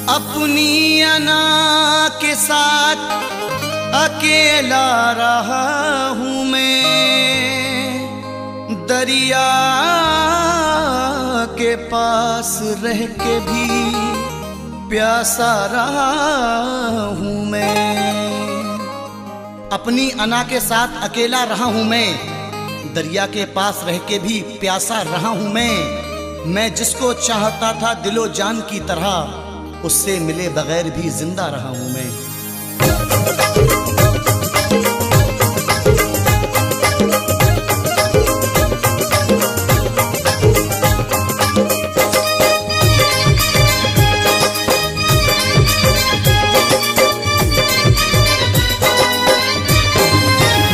अपनी अना के साथ अकेला रहा हूँ मैं, दरिया के पास रह के भी प्यासा रहा हूँ मैं। अपनी अना के साथ अकेला रहा हूँ मैं, दरिया के पास रह के भी प्यासा रहा हूँ मैं जिसको चाहता था दिलो जान की तरह, उससे मिले बगैर भी जिंदा रहा हूं मैं।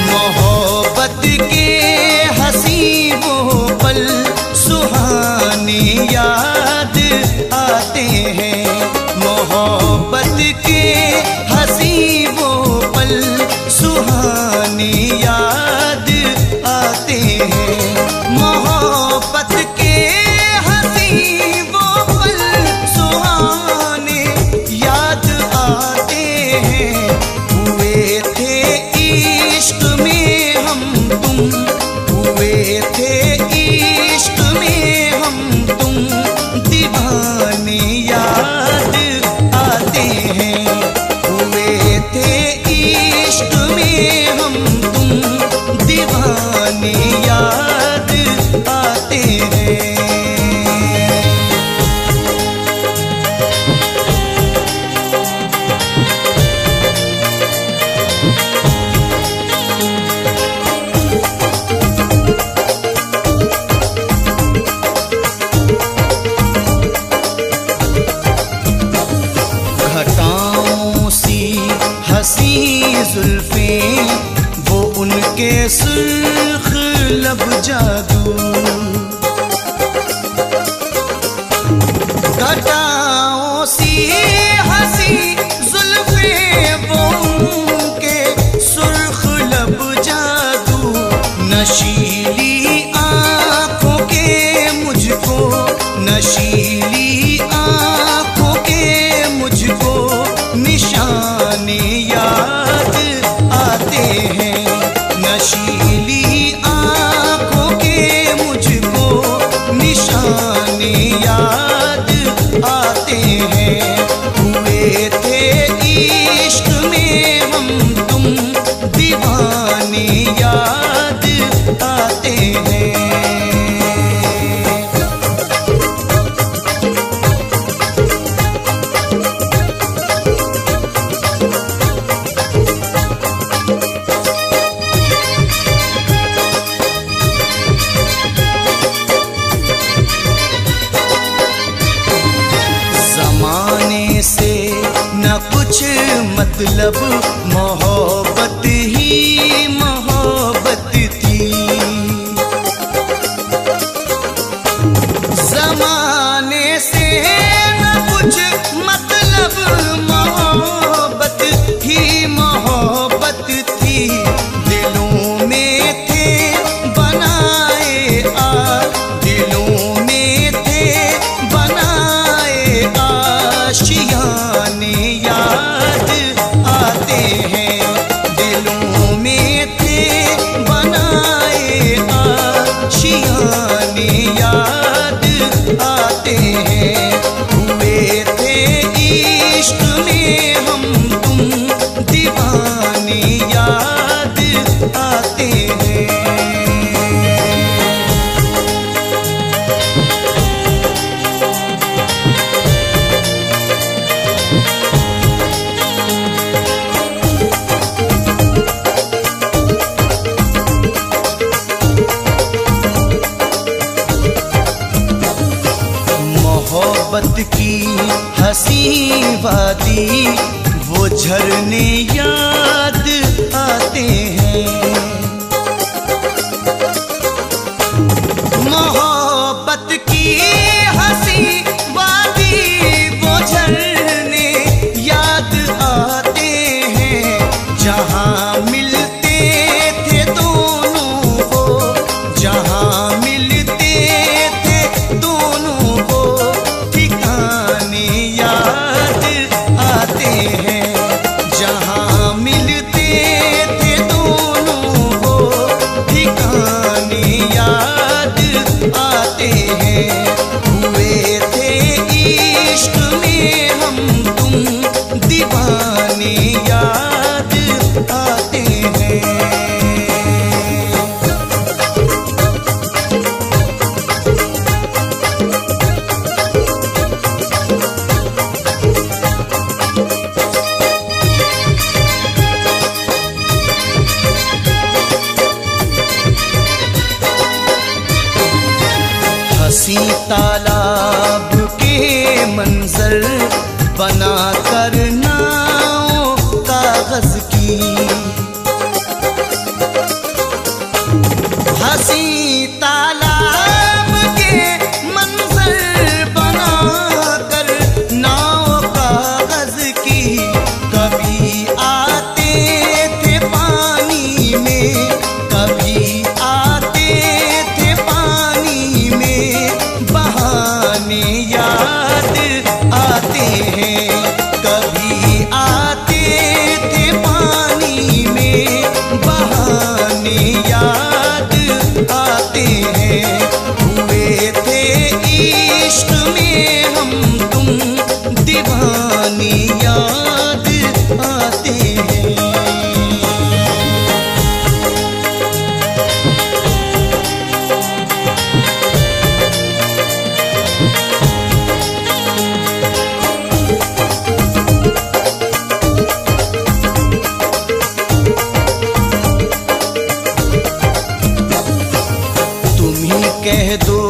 मोहब्बत के हंसी वो पल सुहाने याद आते हैं, मोहब्बत के हंसी वो पल सुहाने याद आते हैं, मोहब्बत के हंसी वो पल सुहाने याद आते हैं। हुए थे इश्क में हम तुम, हुए थे इश्क में हम तुम, दीवाने याद आते हैं। हुए थे इश्क में हम तुम, दीवाने याद आते हैं। घटाओं सी हंसी जुल्फें वो उनके सुर्ख लब जादू, घटाओं सी हंसी जुल्फें वो उनके सुर्ख लब जादू, नशीली आंखों के मुझको, नशीली आंखों के मुझको निशाने याद आते हैं, नशीली आंखों के मुझको निशाने याद आते हैं। हुए थे इश्क में हम तुम, दीवाने याद आते हैं। जमाने से न कुछ मतलब, मोहब्बत ही मोहब्बत थी, जमाने से न कुछ मतलब, मोहब्बत ही मोहब्बत थी। दिलों में थे बनाए दिलों में थे बनाए आशियाने याद आते हैं, दिलों में थे बनाए आशियाने याद आते हैं। हुए थे इश्क में हम तुम, दीवाने याद आते हैं। मोहब्बत की हंसी वादी वो झरने याद आते हैं, मोहब्बत की हंसी वादी वो झरने याद आते हैं। जहाँ मिलते थे दोनों को, जहाँ मिल आते हैं। हुए थे इश्क में हम तुम दीवाने, याद आते हैं। हंसी तालाब के मंजर बना कर नाव कागज की, हंसी तालाब के मंजर बना कर नाव कागज की। कभी आते थे पानी में, कभी आते थे पानी में, बहाने याद आते हैं। कभी आते थे पानी में, बहाने याद आते हैं। हुए थे इश्क में हम तुम दीवाने, याद आते हैं। कह दो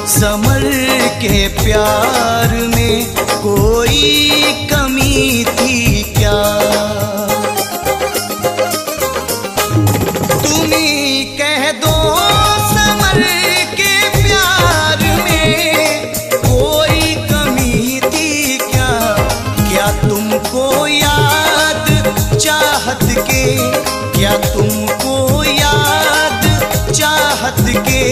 समर के प्यार में कोई कमी थी क्या, तुम ही कह दो समर के प्यार में कोई कमी थी क्या। क्या तुमको याद चाहत के, क्या तुमको याद चाहत के